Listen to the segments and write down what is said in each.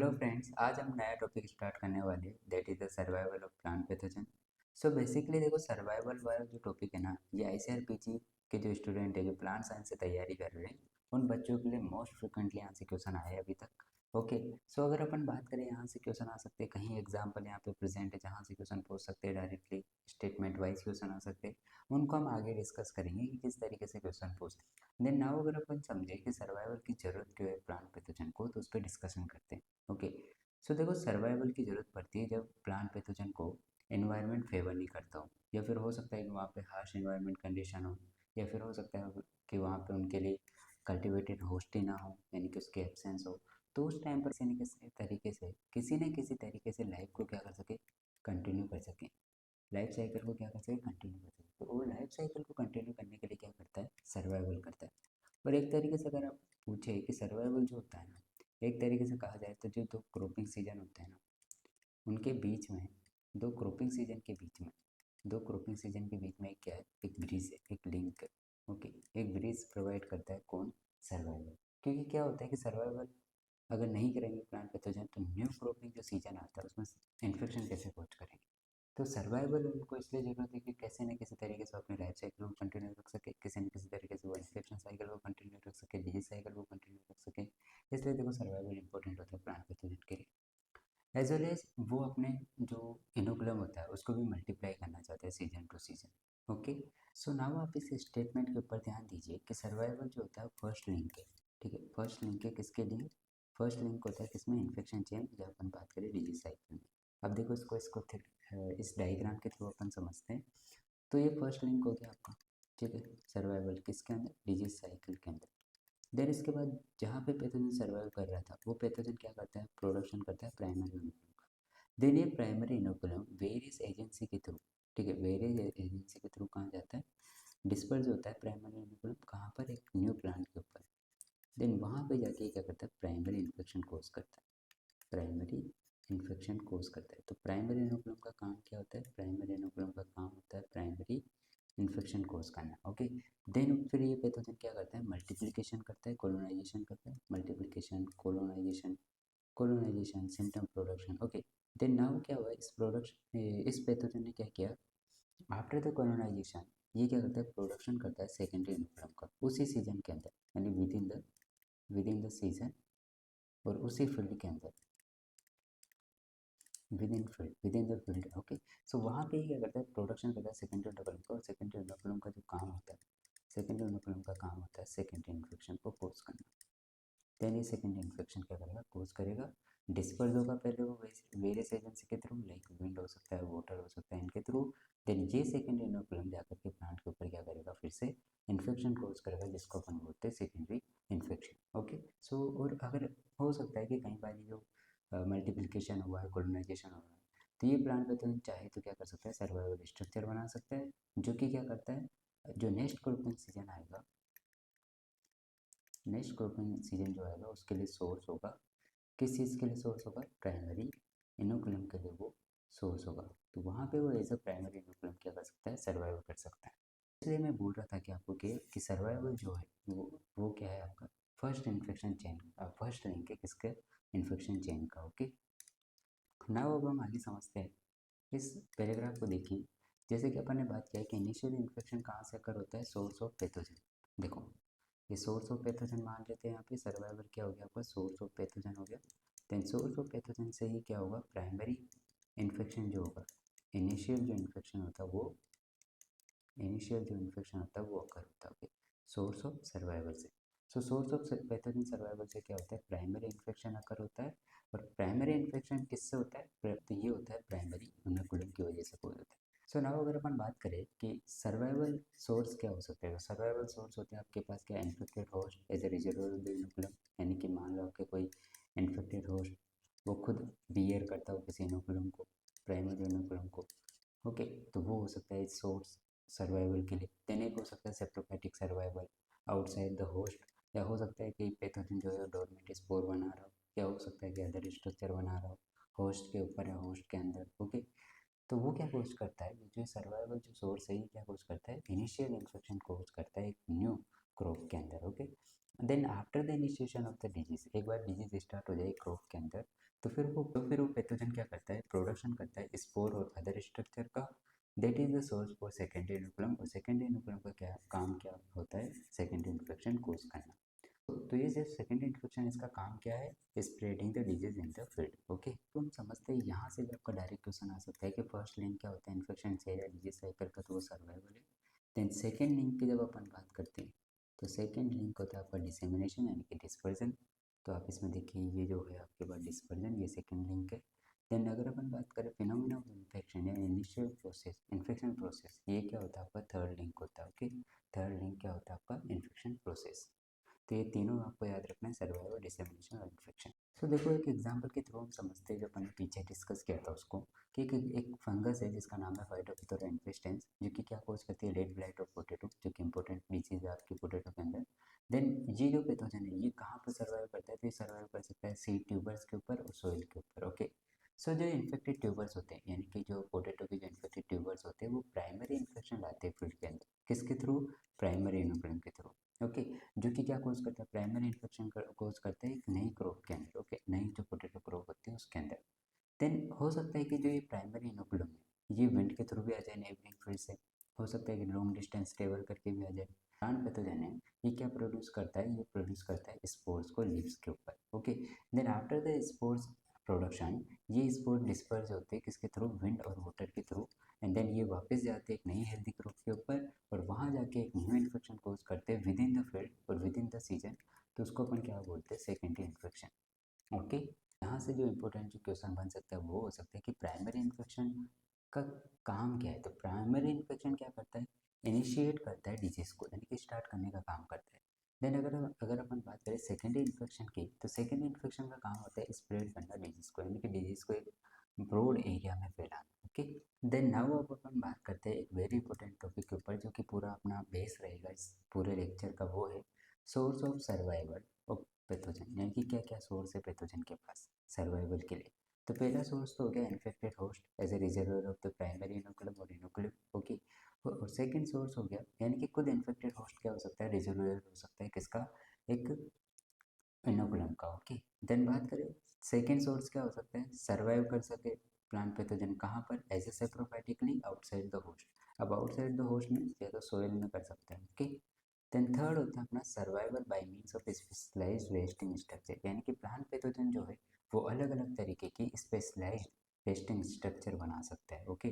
Hello friends, आज हम नया टॉपिक स्टार्ट करने वाले हैं that is the survival of plant pathogen. So basically देखो, सर्वाइवल वाला जो टॉपिक है ना, ये आईसीआरपीजी के जो स्टूडेंट है जो प्लांट साइंस से तैयारी कर रहे हैं उन बच्चों के लिए मोस्ट फ्रिक्वेंटली यहाँ से क्वेश्चन आए अभी तक। ओके, सो अगर अपन बात करें यहाँ से क्वेश्चन आ सकते हैं, कहीं एग्जाम्पल यहाँ पे प्रेजेंट है जहाँ से क्वेश्चन पूछ सकते हैं, डायरेक्टली स्टेटमेंट वाइज क्वेश्चन आ सकते हैं। उनको हम आगे डिस्कस करेंगे कि किस तरीके से क्वेश्चन पूछते हैं। देन नाउ अगर अपन समझे कि सर्वाइवल की जरूरत क्यों है प्लांट पैथोजन को, तो उस पर डिस्कशन करते हैं। ओके, सो देखो, सर्वाइवल की ज़रूरत पड़ती है जब प्लांट पैथोजन को एनवायरनमेंट फेवर नहीं करता हो, या फिर हो सकता है कि वहाँ पे हार्श एनवायरनमेंट कंडीशन हो, या फिर हो सकता है कि वहाँ पे उनके लिए कल्टिवेटेड होस्ट ही ना हो, यानी कि उसके एब्सेंस हो। तो उस टाइम पर किसी न किसी तरीके से लाइफ को क्या कर सके, कंटिन्यू कर सके, लाइफ साइकिल को क्या कर सके, कंटिन्यू कर सके। तो वो लाइफ साइकिल को कंटिन्यू करने के लिए क्या करता है, सर्वाइवल करता है। और एक तरीके से अगर आप पूछे कि सर्वाइवल जो होता है ना, एक तरीके से कहा जाए तो जो दो क्रॉपिंग सीजन होते हैं ना, उनके बीच में, दो क्रॉपिंग सीजन के बीच में दो क्रॉपिंग सीजन के बीच में एक क्या है, एक ब्रिज है, एक लिंक है। ओके, एक ब्रिज प्रोवाइड करता है कौन, सर्वाइवल। क्योंकि क्या होता है कि सर्वाइवल अगर नहीं करेंगे प्लांट पैथोजन, तो न्यू क्रॉपिंग जो सीजन आता है उसमें इन्फेक्शन कैसे कॉज करेंगे। तो सर्वाइवल उनको इसलिए ज़रूरत है कि कैसे न किसी तरीके से अपने लाइफ साइकिल को कंटिन्यू रख सके, किसी न किसी तरीके से वो इन्फेक्शन साइकिल को कंटिन्यू रख सके, डिजीज साइकिल को कंटिन्यू रख सके। इसलिए देखो, सर्वाइवल इंपॉर्टेंट होता है प्लांट पैथोजन के लिए। एज वेल एज वो अपने जो इनोकुलम होता है उसको भी मल्टीप्लाई करना चाहते हैं season two season. Okay, so now आप इस स्टेटमेंट के ऊपर ध्यान दीजिए कि सर्वाइवल जो होता है फर्स्ट लिंक है। ठीक है, फर्स्ट लिंक है किसके लिए, फर्स्ट लिंक होता है किसमें, इन्फेक्शन चेन, जब अपन बात करें डिजीज साइकिल में। अब देखो, इस डायग्राम के थ्रू अपन समझते हैं। तो ये फर्स्ट लिंक हो गया आपका। ठीक है, सर्वाइवल किसके अंदर, डिजीज साइकिल के अंदर। देन इसके बाद जहाँ पे पैथोजन सर्वाइव कर रहा था, वो पैथोजन क्या करता है, प्रोडक्शन करता है प्राइमरी इनोकुलम का। देन ये प्राइमरी इनोकुलम वेरियस एजेंसी के थ्रू, ठीक है, वेरियस एजेंसी के थ्रू कहाँ जाता है, डिस्पर्स होता है प्राइमरी इनोकुलम कहाँ पर, एक न्यू प्लांट के ऊपर। देन वहाँ पे जाके क्या करता है, प्राइमरी इन्फेक्शन कोज करता है, प्राइमरी इन्फेक्शन कोज करता है। तो प्राइमरी इनोकुलम का काम क्या होता है, प्राइमरी इनोकुलम का काम होता है प्राइमरी इन्फेक्शन कोज करना। ओके, देन फिर ये पैथोजन क्या करता है, मल्टीप्लिकेशन करता है, कोलोनाइजेशन करता है, multiplication, colonisation, colonisation, symptom production. Okay, then now क्या हुआ, इस पैथोजन ने क्या किया, आफ्टर द कोलोनाइजेशन ये क्या करता है, प्रोडक्शन करता है सेकेंडरी इनोकुलम का उसी सीजन के अंदर, यानी विद इन द सीजन, और उसी फील्ड के अंदर, within the field. Okay, so वहाँ पे ही क्या करता है, प्रोडक्शन करता है सेकेंडरी इनोकुलम का। और सेकेंडरी इनोकुलम का जो काम होता है, सेकेंडरी इनोकुलम का काम होता है सेकेंडरी इन्फेक्शन को कोज करना। देन ये सेकेंडरी इन्फेक्शन क्या करेगा, कोज करेगा, डिस्पर्स होगा पहले वो वेरियस एजेंसी के थ्रू, लाइक विंड हो सकता है, वाटर हो सकता है, इनके थ्रू। देन ये सेकेंडरी इनोकुलम जाकर के प्लांट के ऊपर क्या करेगा, फिर से इन्फेक्शन कोज करेगा, जिसको अपन बोलते हैं सेकेंडरी इन्फेक्शन। ओके, सो और अगर हो सकता है कि कहीं बार जो मल्टीप्लिकेशन हुआ है, कोलोनाइजेशन हुआ है, तो ये प्लांट पैथोजन चाहे तो क्या कर सकता है, सर्वाइवल स्ट्रक्चर बना सकता है, जो कि क्या करता है, जो नेक्स्ट क्रॉपिंग सीजन आएगा, नेक्स्ट क्रॉपिंग सीजन जो आएगा उसके लिए सोर्स होगा। किस चीज़ के लिए सोर्स होगा, प्राइमरी इनोकुलम के लिए वो सोर्स होगा। तो वहाँ पे वो एज अ प्राइमरी इनोकुलम क्या कर सकता है, सर्वाइव कर सकता है। इसलिए मैं बोल रहा था कि आपको कि सर्वाइवल जो है वो क्या है आपका, first infection chain, first link है किसके, इन्फेक्शन चेन का। ओके, नाउ अब हम आगे समझते हैं इस पैराग्राफ को। देखिए, जैसे कि अपन ने बात किया है कि इनिशियल इन्फेक्शन कहाँ से अकर होता है, सोर्स ऑफ पैथोजन। देखो, ये सोर्स ऑफ पैथोजन मान लेते हैं, यहाँ पे सर्वाइवल क्या हो गया आपका, सोर्स ऑफ पैथोजन हो गया। देन सोर्स ऑफ पैथोजन से ही क्या होगा, प्राइमरी इन्फेक्शन जो होगा, इनिशियल जो इन्फेक्शन होता है वो इनिशियल जो इन्फेक्शन होता है वो अकर होता है। ओके, सोर्स ऑफ सर्वाइवल से। सो सोर्स ऑफ पैथोजन सर्वाइवल से क्या होता है, प्राइमरी इन्फेक्शन अकर होता है। और प्राइमरी इन्फेक्शन किससे होता है, तो ये होता है प्राइमरी इनोकुलम की वजह से कोई होता है। सो नाउ अगर अपन बात करें कि सर्वाइवल सोर्स क्या हो सकते हैं, तो सर्वाइवल सोर्स होते हैं आपके पास क्या, infected host as a reservoir of the inoculum, यानी कि मान लो आपके कोई इन्फेक्टेड होस्ट वो खुद बियर करता हो किसी इनोकुलम को, प्राइमरी इनोकुलम को। ओके, तो वो हो सकता है सोर्स सर्वाइवल के लिए। देन एक हो सकता है सेप्टोपैथिक सर्वाइवल आउटसाइड द होस्ट, या हो सकता है कि पैथोजन जो है डोरमेंट स्पोर बना रहा हो, या हो सकता है कि अदर स्ट्रक्चर बना रहा हो होस्ट के ऊपर या होस्ट के अंदर। ओके, तो वो क्या कोज करता है, जो सर्वाइवल जो सोर्स है ये क्या कोज करता है, इनिशियल इन्फेक्शन कोज करता है एक न्यू क्रॉप के अंदर। Okay, then after the initiation of the disease, एक बार डिजीज स्टार्ट हो जाए क्रॉप के अंदर, तो फिर वो पैथोजन क्या करता है, प्रोडक्शन करता है स्पोर और अदर स्ट्रक्चर का, that is the source for secondary inoculum. और सेकेंडरी इनोकुलम का क्या काम क्या होता है, सेकेंडरी इन्फेक्शन कोज करना। तो ये जो सेकेंडरी इन्फेक्शन, इसका काम क्या है, spreading the disease in the field. Okay, तो हम समझते हैं यहाँ से भी आपका डायरेक्ट क्वेश्चन आ सकता है कि फर्स्ट लिंक क्या होता है इन्फेक्शन से या डिजीज साइकिल का, तो वो सर्वाइवल है। देन सेकेंड लिंक की जब अपन बात करते हैं, तो सेकेंड लिंक होता है आपका डिसेमिनेशन यानी कि डिस्पर्जन। तो आप इसमें देखिए ये जो है आपके पास डिस्पर्जन, ये सेकेंड लिंक है। देन अगर अपन बात करें फिनोमेना ऑफ इन्फेक्शन या इनिशियल प्रोसेस, इन्फेक्शन प्रोसेस, ये क्या होता है आपका थर्ड लिंक होता है। ओके, थर्ड लिंक क्या होता है आपका, इन्फेक्शन प्रोसेस। तो ये तीनों आपको याद रखना है, सर्वाइवल, डिसेमिनेशन और इन्फेक्शन। सो देखो एक एग्जांपल के थ्रू हम समझते हैं, जो अपन ने पीछे डिस्कस किया था उसको, कि एक फंगस है जिसका नाम है फाइटोप्थोरा इन्फेस्टेंस, जो कि क्या कॉज करती है, रेड ब्लाइट ऑफ पोटैटो, जो कि इंपॉर्टेंट डिजीज है आपकी पोटैटो के अंदर। देन ये जो पैथोजन है ये कहाँ पर सर्वाइव करता है, तो ये सर्वाइव कर सकता है सीड ट्यूबर्स के ऊपर और सोइल के ऊपर। ओके, सो जो इन्फेक्टेड ट्यूबर्स होते हैं, यानी कि जो पोटैटो के जो इन्फेक्टेड ट्यूबर्स होते हैं, वो प्राइमरी इन्फेक्शन लाते हैं फील्ड के अंदर, किसके थ्रू, प्राइमरी इनोकुलम के थ्रू। ओके, जो कि क्या कोज करता है, प्राइमरी इन्फेक्शन कोज करता है एक नई क्रॉप के अंदर। ओके, नई जो पोटैटो क्रॉप होती है उसके अंदर। देन हो सकता है कि जो ये प्राइमरी इनोकुलम है ये विंड के थ्रू भी आ जाए नेबरिंग फील्ड से, हो सकता है कि लॉन्ग डिस्टेंस ट्रेवल करके भी आ जाए। प्लांट पैथोजन है, ये क्या प्रोड्यूस करता है, ये प्रोड्यूस करता है स्पोर्स को लीव्स के ऊपर। Okay, then after the spores production, ये स्पोर डिस्पर्स होते हैं किसके थ्रू, विंड और वाटर के थ्रू। एंड देन ये वापस जाते हैं एक नई हेल्दी क्रॉप के ऊपर, और वहाँ जाके एक न्यू इन्फेक्शन कोज करते हैं विद इन द फील्ड और विद इन द सीजन। तो उसको अपन क्या बोलते हैं, सेकेंडरी इन्फेक्शन। ओके, यहाँ से जो इम्पोर्टेंट जो क्वेश्चन बन सकता है वो हो सकता है कि प्राइमरी इन्फेक्शन का काम क्या है। तो प्राइमरी इन्फेक्शन क्या करता है, इनिशिएट करता है डिजीज को, यानी कि स्टार्ट करने का काम करता है। देन अगर अपन बात करें सेकेंडरी इन्फेक्शन की, तो सेकेंडरी इन्फेक्शन का काम होता है स्प्रेड करना डिजीज को, यानी कि डिजीज को एक ब्रॉड एरिया में फैलाना। ओके, देन नाउ अब अपन बात करते हैं एक वेरी इंपॉर्टेंट टॉपिक के ऊपर, जो कि पूरा अपना बेस रहेगा इस पूरे लेक्चर का, वो है source of survival of pathogen, यानी कि क्या क्या सोर्स है पैथोजन के पास सर्वाइवल के लिए। तो पहला सोर्स तो हो गया infected host as a reservoir of the primary inoculum और इनोकुलम। ओके, और सेकंड सोर्स हो गया, यानी कि खुद इन्फेक्टेड होस्ट क्या हो सकता है, रिजर्वर हो सकता है किसका, एक इनोकुलम का। ओके, देन बात करें सेकेंड सोर्स क्या हो सकता है, सर्वाइव कर सके प्लांट पैथोजन कहाँ पर, as a saprophytically outside the host. अब आउटसाइड द होस्ट में या तो सोइल में कर सकते हैं। ओके, देन थर्ड होता है अपना survival by means of specialised resting structure, यानी कि प्लांट पैथोजन जो है वो अलग अलग तरीके की स्पेशलाइज्ड रेस्टिंग स्ट्रक्चर बना सकता है। ओके,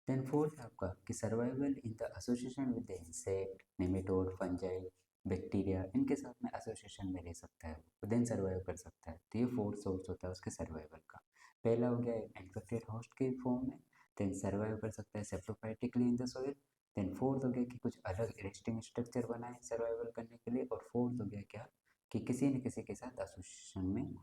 देन फोर्थ आपका कि survival in the association with the insect, nematode, fungi, bacteria, इनके साथ में एसोसिएशन में रह सकता है वो, देन सर्वाइव कर सकता है। तो ये फोर्थ सोर्स होता है उसके सर्वाइवल का। पहला हो गया इन्फेक्टेड होस्ट के फॉर्म में, देन सर्वाइव कर सकता है saprophytically in the soil. Then fourth हो गया कि कुछ अलग रेस्टिंग स्ट्रक्चर बनाए सर्वाइवल करने के लिए। और फोर्थ हो गया क्या, कि किसी न किसी के साथ एसोसिएशन में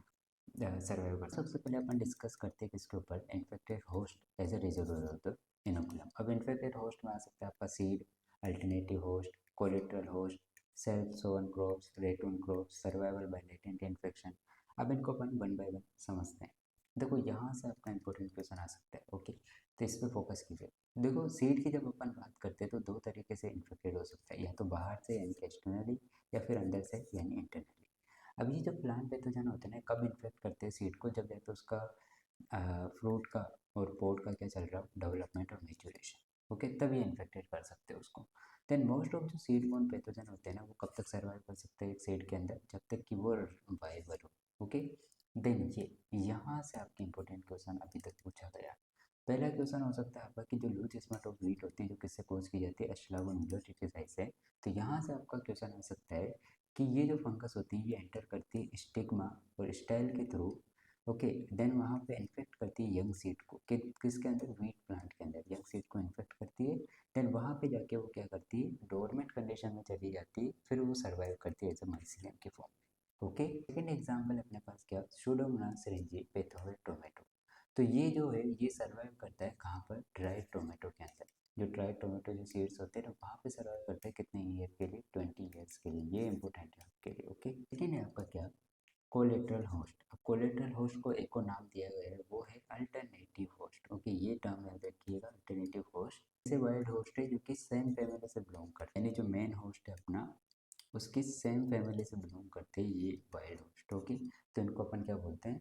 सर्वाइव कर। सबसे पहले अपन डिस्कस करते हैं किसके ऊपर, infected host as a reservoir of the inoculum. अब इन्फेक्टेड होस्ट में आ सकता है आपका seed, alternative host, collateral host, self sown crops, ratoon crops, survival by latent infection. अब इनको अपन वन बाय वन समझते हैं। देखो यहाँ से आपका इंपॉर्टेंट क्वेश्चन आ सकता है। ओके, तो इस पर फोकस कीजिए। देखो सीड की जब अपन बात करते हैं तो दो तरीके से इन्फेक्टेड हो सकता है, या तो बाहर से यानी कि एक्सटर्नली, या फिर अंदर से यानी इंटरनली। अब ये जो प्लांट पैथोजन होते हैं ना, कब इन्फेक्ट करते हैं सीड को, जब या तो उसका फ्रूट का और पोट का क्या चल रहा है, डेवलपमेंट और मेच्योरेशन। ओके, तभी इन्फेक्टेड कर सकते हैं उसको। देन मोस्ट ऑफ जो सीड बोर्न पैथोजन होते हैं ना, वो कब तक सर्वाइव कर सकते हैं एक सीड के अंदर, जब तक कि वो वाइबल हो। ओके, देन ये यहाँ से आपके इंपॉर्टेंट क्वेश्चन अभी तक पूछा गया। पहला क्वेश्चन हो सकता है आपका कि जो लूज स्मट ऑफ वीट होती है, जो किससे कोज की जाती है, एस्लागोनिलोटिसाइड से। तो यहाँ से आपका क्वेश्चन आ सकता है कि ये जो फंगस होती है ये एंटर करती है स्टिग्मा और स्टाइल के थ्रू। ओके, देन वहाँ पे इन्फेक्ट करती है यंग सीड को, किसके अंदर, वीट प्लांट के अंदर यंग सीड को इन्फेक्ट करती है। देन वहाँ पे जाके वो क्या करती है, डोरमेंट कंडीशन में चली जाती है, फिर वो सर्वाइव करती है एज अ माइसिलियम के फॉर्म में। ओके, सेकेंड एग्जाम्पल अपने पास क्या, सूडोमोनास सिरिंजी पेथोइड टोमेटो। तो ये जो है ये सर्वाइव करता है कहाँ पर, ड्राई टोमेटो के अंदर। जो ड्राई टोमेटो जो सीड्स होते हैं ना, वहाँ पे सर्वाइव करते हैं कितने ईयर के लिए, 20 ईयर्स के लिए। ये इंपॉर्टेंट है आपके लिए। ओके, लेकिन है आपका क्या, कोलेट्रल होस्ट। अब कोलेट्रल होस्ट को एक और नाम दिया गया है, वो है अल्टरनेटिव होस्ट। ओके, ये टर्म याद रखिएगा, अल्टरनेटिव होस्ट। जैसे वाइल्ड होस्ट है जो कि सेम फैमिली से बिलोंग करते हैं, यानी जो मेन होस्ट है अपना उसकी सेम फैमिली से बिलोंग करते हैं ये वाइल्ड होस्ट। ओके, तो इनको अपन क्या बोलते हैं,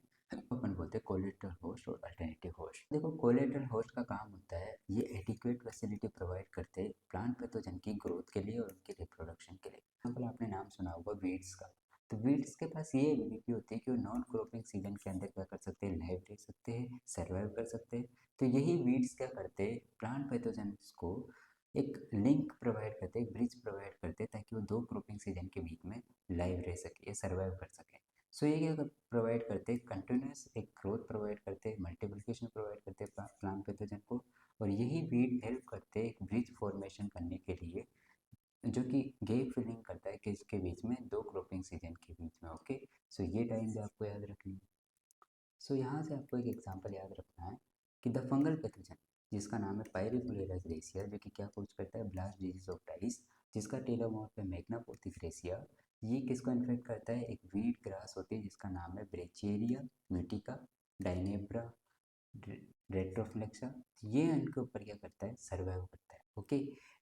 अपन बोलते हैं कोलेटरल होस्ट और अल्टरनेटिव होस्ट। देखो कोलेटरल होस्ट का काम होता है ये एडिक्वेट फैसिलिटी प्रोवाइड करते हैं प्लांट पैथोजन की ग्रोथ के लिए और उनके रिप्रोडक्शन के लिए। एग्जाम्पल आपने नाम सुना होगा वीड्स का, तो वीड्स के पास ये एबिलिटी होती है कि वो नॉन क्रॉपिंग सीजन के अंदर क्या कर सकते हैं, लाइव रह सकते हैं, सर्वाइव कर सकते हैं। तो यही वीड्स क्या करते हैं, प्लांट पैथोजन्स को एक लिंक प्रोवाइड करते हैं, एक ब्रिज प्रोवाइड करते हैं, ताकि वो दो क्रॉपिंग सीजन के बीच में लाइव रह सके, सर्वाइव कर सके। सो ये क्या प्रोवाइड करते हैं, कंटिन्यूस एक ग्रोथ प्रोवाइड करते हैं, मल्टीप्लिकेशन प्रोवाइड करते हैं प्लांट पैथोजन को। और यही वीड हेल्प करते हैं एक ब्रिज फॉर्मेशन करने के लिए, जो कि गैप फिलिंग करता है किसके बीच में, दो क्रॉपिंग सीजन के बीच में। ओके, सो ये टाइम भी आपको याद रखनी है। सो यहाँ से आपको एक एग्जांपल याद रखना है कि द फंगल पैथोजन जिसका नाम है पायरिफुलेरा ग्रेसिया, जो कि क्या कोज करता है, ब्लास्ट डिजीज ऑफ राइस, जिसका टेलोमॉर्फ है मैग्नापोथी ग्रेसिया। ये किसको इन्फेक्ट करता है, एक वीड ग्रास होती है जिसका नाम है ब्रेचिएरिया मिटिका डाइनेब्रा रेट्रोफ्लेक्सा। ये इनके ऊपर क्या करता है, सर्वाइव करता है। ओके,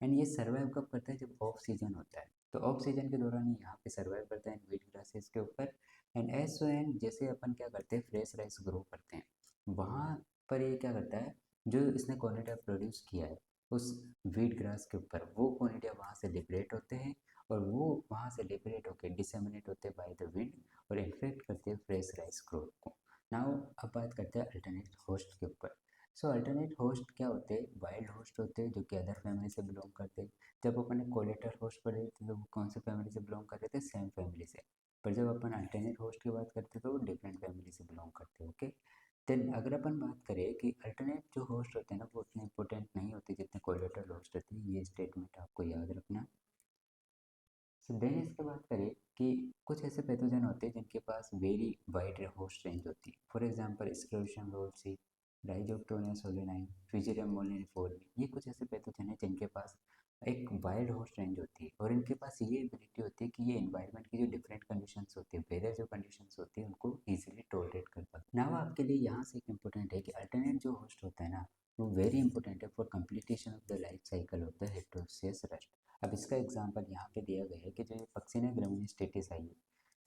एंड ये सर्वाइव कब करता है, जब ऑफ सीजन होता है। तो ऑफ सीजन के दौरान ये यहाँ पे सर्वाइव करता है वीट ग्रासेस के ऊपर। एंड एस ओ एन जैसे अपन क्या करते हैं, फ्रेश राइस ग्रो करते हैं, वहाँ पर ये क्या करता है, जो इसने कोनिडिया प्रोड्यूस किया है उस वीट ग्रास के ऊपर, वो कोनिडिया वहाँ से लिबरेट होते हैं और वो वहाँ से लिबरेट होकर डिसेमिनेट होते हैं बाय द विंड और इन्फेक्ट करते हैं फ्रेश राइस ग्रोथ को। नाउ अब बात करते हैं अल्टरनेट होस्ट के ऊपर। सो अल्टरनेट होस्ट क्या होते हैं, वाइल्ड होस्ट होते हैं जो कि अदर फैमिली से बिलोंग करते हैं। जब अपन ने कोलेटर होस्ट पढ़े थे तो वो कौन से फैमिली से बिलोंग कर रहे थे, सेम फैमिली से। पर जब अपन अल्टरनेट होस्ट की बात करते हैं तो वो डिफरेंट फैमिली से बिलोंग करते हैं। ओके, देन अगर अपन बात करें कि अल्टरनेट जो होस्ट होते हैं ना, वो उतने इंपॉर्टेंट नहीं होते जितने कोलेटर होस्ट होते हैं, ये स्टेटमेंट आपको याद रखना। सो देन इसके बात करें कि कुछ ऐसे पैथोजन होते हैं जिनके पास वेरी वाइड होस्ट रेंज होती है। फॉर एग्जांपल स्क्लेरोसिस रोल्सी, राइजोक्टोनिया सोलेनाइन, फिजिरियम मोलिनिफोरमी, ये कुछ ऐसे पैथोजन हैं जिनके पास एक वाइड होस्ट रेंज होती है और इनके पास ये एबिलिटी होती है कि ये इन्वायरमेंट की जो डिफरेंट कंडीशंस होती है, वेदर जो कंडीशंस होती है, उनको इजीली टॉलरेट कर पाते हैं। नाउ आपके लिए यहाँ से एक इम्पोर्टेंट है कि अल्टरनेट जो होस्ट होता है ना, वो वेरी इंपॉर्टेंट है for completion of the life cycle of the heteroecious rust. अब इसका एग्जांपल यहाँ पे दिया गया है कि जो ये पक्सिना ग्रामिनी स्टेटिस आई है,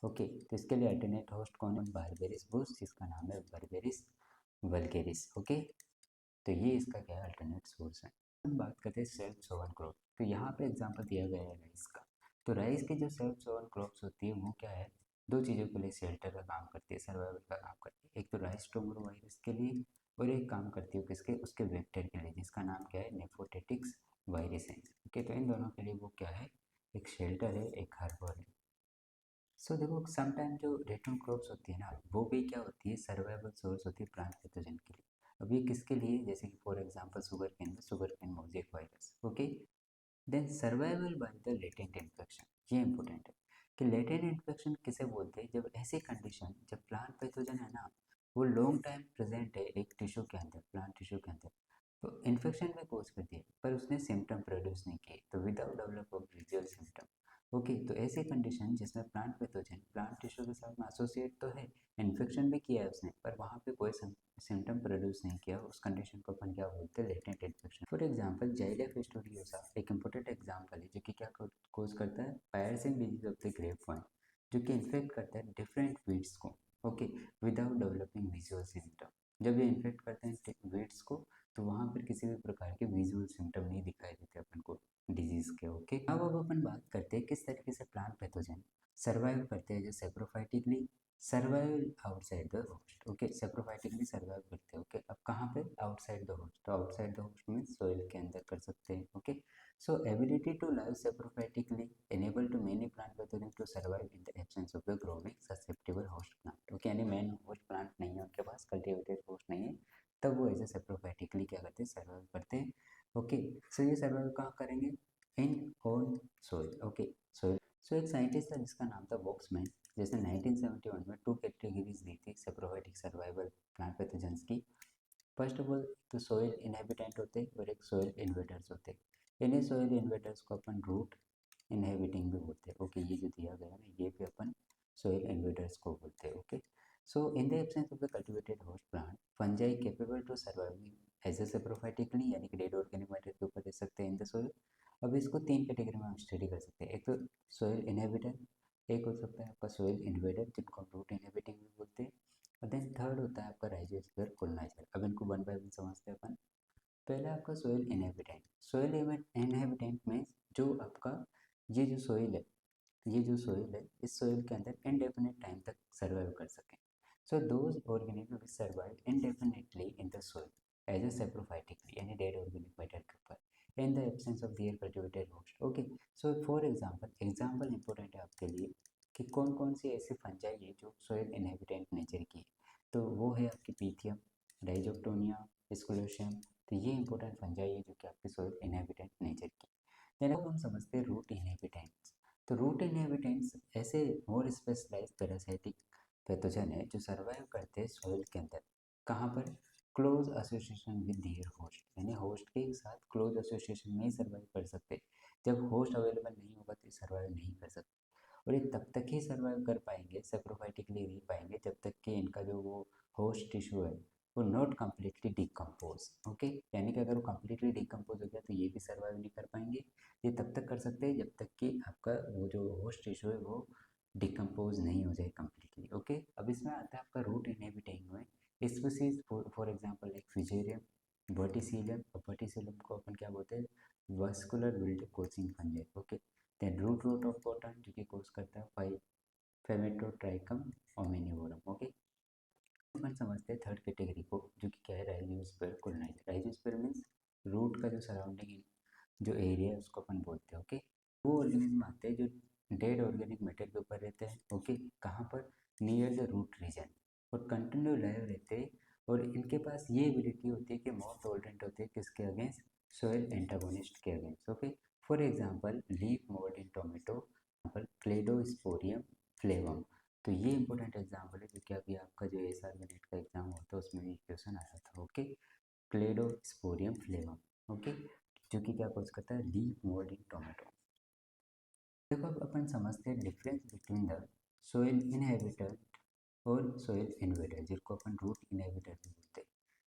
ओके, तो इसके लिए अल्टरनेट होस्ट कौन है, बारबेरिस बुश, जिसका नाम है बारबेरिस वल्गेरिस। ओके, तो ये इसका क्या है, अल्टरनेट सोर्स है। हम बात करते हैं सेल्फ सोवन क्रॉप, तो यहाँ पे एग्जांपल दिया गया है राइस का। तो राइस की जो सेल्फ सोवन क्रॉप्स होती है वो क्या है, दो चीज़ों के लिए शेल्टर का काम करती है, सर्वाइवल का काम करती है। एक तो राइस टोमरो वायरस के लिए और एक काम करती है किसके, उसके वेक्टर के लिए, जिसका नाम क्या है, नेफोटेटिक्स वायरसेंस। ओके, तो इन दोनों के लिए वो क्या है, एक शेल्टर है, एक हार्बर है। सो देखो समटाइम जो रेटन क्रॉप्स होती है ना, वो भी क्या होती है, सर्वाइवल सोर्स होती है प्लांट पैथोजन के लिए। अब ये किसके लिए, जैसे कि फॉर एग्जांपल शुगर केन में sugar cane mosaic virus. Okay, then survival by the latent infection, ये इंपॉर्टेंट है कि लेटेंट इन्फेक्शन किसे बोलते हैं, जब ऐसी कंडीशन, जब प्लांट पैथोजन है ना, वो लॉन्ग टाइम प्रेजेंट है एक टिश्यू के अंदर, प्लांट टिश्यू के अंदर, तो इन्फेक्शन में कोज करती है पर उसने सिम्टम प्रोड्यूस नहीं किए, तो without develop of visual symptom. Okay, तो ऐसी कंडीशन जिसमें प्लांट पैथोजन प्लांट टिश्यू के साथ में एसोसिएट तो है, इन्फेक्शन भी किया है उसने, पर वहाँ पे कोई सिम्टम प्रोड्यूस नहीं किया, उस कंडीशन को अपन क्या बोलते हैं, लेटेंट इन्फेक्शन। फॉर एग्जांपल जाइलिया फेस्टोरियोसा एक इंपॉर्टेंट एग्जांपल है, जो कि क्या कोज करता है, Pierce's disease of the grape vine, जो कि इन्फेक्ट करता है डिफरेंट वीड्स को। Okay, without developing visual symptom. जब ये इन्फेक्ट करते हैं वीड्स को, तो वहाँ पर किसी भी प्रकार के विजुअल सिम्टम नहीं दिखाई देते अपन को डिजीज के। ओके, अब अपन बात करते हैं किस तरीके से प्लांट पैथोजन सर्वाइव करते हैं, जो saprophytically survive outside the host. Okay, saprophytically survive करते हैं। ओके, अब कहाँ पे, आउटसाइड द होस्ट, तो आउटसाइड द होस्ट में सोइल के अंदर कर सकते हैं। Okay, so ability to live saprophytically enable to many plant pathogen to survive in the absence of the growing susceptible host plant. Okay, यानी मेन होस्ट प्लांट नहीं है उनके पास, कल्टिवेटेड होस्ट नहीं है, तब वो एज ए सेप्रोफाइटिकली क्या करते हैं, सर्वाइव करते हैं। ओके, सो ये सर्वाइव कहाँ करेंगे, in on soil. Okay, soil. So एक साइंटिस्ट था जिसका नाम था वॉक्समैन, जिसने 1971 में टू कैटेगरीज दी थी सेप्रोफाइटिक सर्वाइवल प्लांट पैथोजन्स की। फर्स्ट ऑफ ऑल तो सोइल इनहेबिटेंट होते हैं और एक सोइल इन्वेडर्स होते हैं। इन्हीं सोइल इन्वेडर्स को अपन रूट इनहेबिटिंग भी बोलते हैं। ओके, ये जो दिया गया है ना, ये भी अपन सोइल इन्वेडर्स को बोलते हैं। Okay, so in the absence of the cultivated host plant, fungi capable to surviving as a saprophytically, यानी कि डेड ऑर्गेनिक मैटर के ऊपर रह सकते हैं इन द सोइल। अब इसको तीन कैटेगरी में हम स्टडी कर सकते हैं, एक तो सोइल इनहेबिटर, एक हो सकता है आपका सोइल इन्वेडर जिनको हम रूट इनहेबिटिंग भी बोलते हैं, और देन थर्ड होता है आपका राइजोस्फीयर कोलोनाइजर। अब इनको वन बाय वन समझते हैं अपन। पहला आपका सोइल इनहेबिटेंट। सोइल इनहेबिटेंट में जो आपका ये जो सोइल है इस सोइल के अंदर इनडेफिनेट टाइम तक सर्वाइव कर सकें। So those organism which survive indefinitely in the soil as a saprophytic यानी डेड ऑर्गेनिक मैटर के ऊपर in the absence of their cultivated host. Okay, so for example important है आपके लिए कि कौन कौन सी ऐसी फंजाई है जो सोइल इनहेबिटेंट नेचर की है। तो वो है आपकी पीथियम, राइजोक्टोनिया, स्क्लेरोशियम। तो ये इंपॉर्टेंट फंजाई है जो कि आपके सोइल इनहेबिटेंट नेचर की। देन अब हम समझते हैं रूट इनहेबिटेंट्स। तो रूट इनहेबिटेंट्स ऐसे मोर स्पेशलाइज्ड पैरासाइटिक पैथोजन है जो सर्वाइव करते हैं सॉइल के अंदर। कहाँ पर? Close association with their host, यानी होस्ट के साथ क्लोज एसोसिएशन में ही सर्वाइव कर सकते। जब होस्ट अवेलेबल नहीं होगा तो सर्वाइव नहीं कर सकते। और ये तब तक ही सर्वाइव कर पाएंगे, सैप्रोफाइटिकली रह पाएंगे, जब तक कि इनका जो वो होस्ट टिश्यू है वो नॉट कम्प्लीटली डिकम्पोज। ओके, यानी कि अगर वो कम्प्लीटली डिकम्पोज हो गया तो ये भी सर्वाइव नहीं कर पाएंगे। ये तब तक कर सकते हैं जब तक कि आपका वो जो होस्ट टिश्यू है वो डिकम्पोज नहीं हो जाए कम्प्लीटली। ओके, अब इसमें आता है आपका रूट इनहेबिटिंग में species for example like Fusarium, Verticillium. और वर्टिसिलियम को अपन क्या बोलते हैं? Vascular wilt causing fungi. Okay, then root of cotton जो कि कोर्स करता है फेमेटोट्राइकम ओमिनिवोरम। ओके, अपन समझते हैं थर्ड कैटेगरी को जो कि क्या है? Rhizosphere coloniser. Rhizosphere means root का जो सराउंडिंग जो एरिया है उसको अपन बोलते हैं। ओके, वो ऑर्गेनिज्म आते हैं जो डेड ऑर्गेनिक मैटर के ऊपर रहते हैं। ओके, कहाँ पर? नियर द रूट रीजन, और कंटिन्यू लाइव रहते हैं। और इनके पास ये एबिलिटी होती है कि मोर टॉलरेंट होते हैं किसके अगेंस्ट? सॉइल एंटागोनिस्ट के against. Okay, for example leaf mould in tomato, Cladosporium fulvum. तो ये इंपॉर्टेंट एग्जाम्पल है क्योंकि अभी आपका जो एसआर यूनिट का एग्जाम हुआ था उसमें भी क्वेश्चन आया था। ओके, क्लेडोस्पोरियम फ्लेवम। ओके, जो कि क्या कोच करता है? Leaf mould in tomato. देखो अब अपन समझते हैं difference between the soil inhibitor और सोइल इन्वेडर, जिसको अपन रूट इनहेबिटर भी बोलते हैं।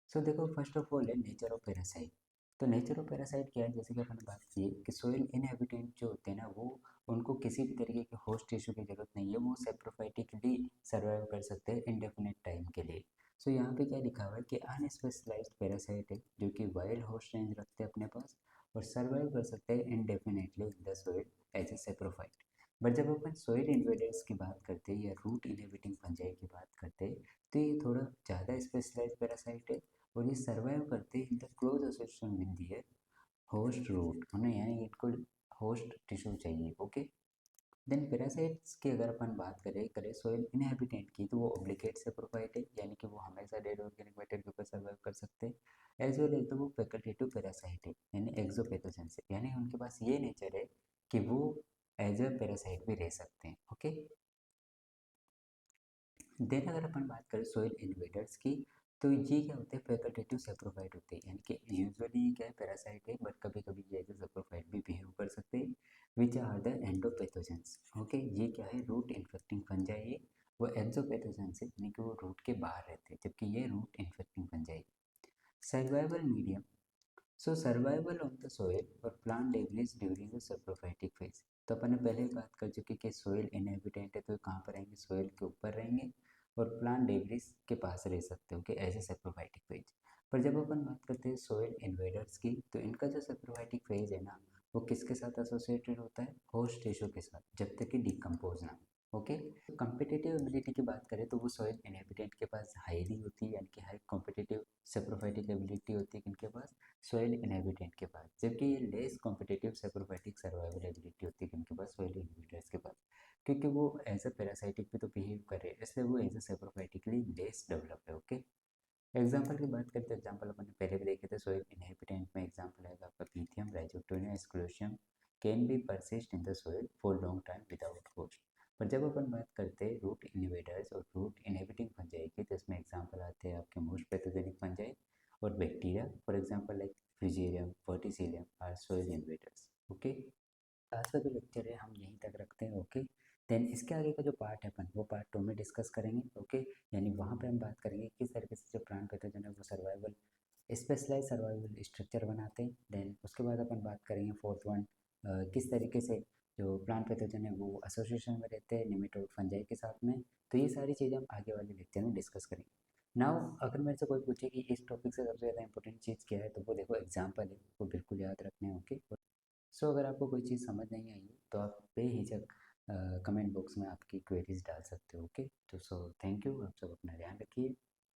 सो देखो फर्स्ट ऑफ ऑल है नेचर ऑफ पैरासाइट। तो नेचर ऑफ पैरासाइट क्या है? जैसे कि अपन बात की कि सोइल इनहेबिटेंट जो होते हैं ना वो उनको किसी भी तरीके के होस्ट टिश्यू की जरूरत नहीं है, वो सेप्रोफाइटिकली सर्वाइव कर सकते हैं इंडेफिनिट टाइम के लिए। सो यहाँ पे क्या लिखा हुआ है कि अनस्पेशलाइज्ड पैरासाइट है जो कि वाइल्ड होस्ट रेंज रखते हैं अपने पास और सर्वाइव कर सकते हैं indefinitely in the soil as a saprophyte. But जब अपन सोइल इन्वेडर्स की बात करते हैं या रूट इनहेबिटिंग फंजाई की बात करते हैं तो ये थोड़ा ज़्यादा स्पेशलाइज्ड पैरासाइट है और ये सर्वाइव करते हैं in the close association with their host root, उन्हें यानी इनको होस्ट टिश्यू चाहिए। ओके, देन पैरासाइट्स की अगर अपन बात करें सोइल इनहेबिटेंट की तो वो ऑब्लिगेट सेप्रोफाइट है, यानी कि वो हमेशा डेड ऑर्गेनिक मैटर के ऊपर सर्वाइव कर सकते हैं। एज वेल एज तो वो फैकल्टेटिव पैरासाइट है यानी एक्सोपैथोजन से, यानी उनके पास ये नेचर है कि वो एज अ पैरासाइट भी रह सकते हैं। ओके, देन अगर अपन बात करें सोइल इन्वेडर्स की तो ये क्या होते हैं? फैकल्टेटिव सेप्रोफाइट होते हैं, यानी कि यूजुअली क्या है? पैरासाइट है बट कभी कभी ये एज ए सेप्रोफाइट भी बिहेव कर सकते हैं। Which are the endopathogens. Okay, ये क्या है? रूट इन्फेक्टिंग फंजाई है। वो एक्सोपैथोजेंस है यानी कि वो रूट के बाहर रहते हैं, जबकि ये root infecting fungi. Survival medium. So survival of the soil और plant debris during the saprophytic phase. तो अपन ने पहले ही बात कर चुके कि सोइल इनहेबिटेंट है तो कहाँ पर रहेंगे? सोइल के ऊपर रहेंगे और प्लांट डेब्रिस के पास रह सकते हो कि एज ए सैप्रोफाइटिक फेज। पर जब अपन बात करते हैं सोइल इन्वेडर्स की तो इनका जो सैप्रोफाइटिक फेज है ना वो किसके साथ एसोसिएटेड होता है? होस्ट टिश्यू के साथ, जब तक कि डिकम्पोज ना। ओके, कॉम्पिटिटिव एबिलिटी की बात करें तो वो सोइल इनहेबिटेंट के पास हाईली होती है, यानी कि हाई कॉम्पिटिटिव सेप्रोफाइटिक एबिलिटी होती है किनके पास? सोइल इनहेबिटेंट के पास। जबकि ये less competitive saprophytic survival ability होती है किनके पास? सोइल इनहिबिटर्स के पास, क्योंकि वो एज अ पैरासाइटिक भी तो बिहेव करे इसलिए वो एज अ सेप्रोफाइटिकली लेस डेवलप है। ओके, एग्जाम्पल की बात करते हैं, एग्जाम्पल अपन ने पहले भी देखे थे। सोइल इनहेबिटेंट में एग्जाम्पल है आपका Pythium, Rhizoctonia, Sclerotium can be persist in the soil for long time without host. पर जब अपन बात करते हैं रूट इनहिबिटर्स और रूट इनहिबिटिंग फंजाई की तो इसमें एग्जाम्पल आते हैं आपके मोस्ट पैथोजेनिक फंजाई और bacteria, for example like Fusarium, Verticillium are soil invaders. Okay, आज का जो लेक्चर है हम यहीं तक रखते हैं। ओके, देन इसके आगे का जो पार्ट है अपन वो पार्ट 2 में डिस्कस करेंगे। ओके, यानी वहाँ पे हम बात करेंगे किस तरीके से जो प्लांट पैथोजन है वो सर्वाइवल स्पेशलाइज सर्वाइवल स्ट्रक्चर बनाते हैं। देन उसके बाद अपन बात करेंगे फोर्थ वन किस तरीके से जो प्लांट पैथोजन है वो एसोसिएशन में रहते हैं निमेटोड फंजाई के साथ में। तो ये सारी चीज़ें हम आगे वाले लेक्चर में डिस्कस करेंगे। नाउ अगर मेरे से कोई पूछे कि इस टॉपिक से सबसे ज़्यादा इंपॉर्टेंट चीज़ क्या है, तो वो देखो एग्जाम्पल है, वो बिल्कुल याद रखने हैं, ओके। सो अगर आपको कोई चीज़ समझ नहीं आई तो आप बेहिचक कमेंट बॉक्स में आपकी क्वेरीज डाल सकते हो, ओके। तो सो थैंक यू, आप सब अपना ध्यान रखिए।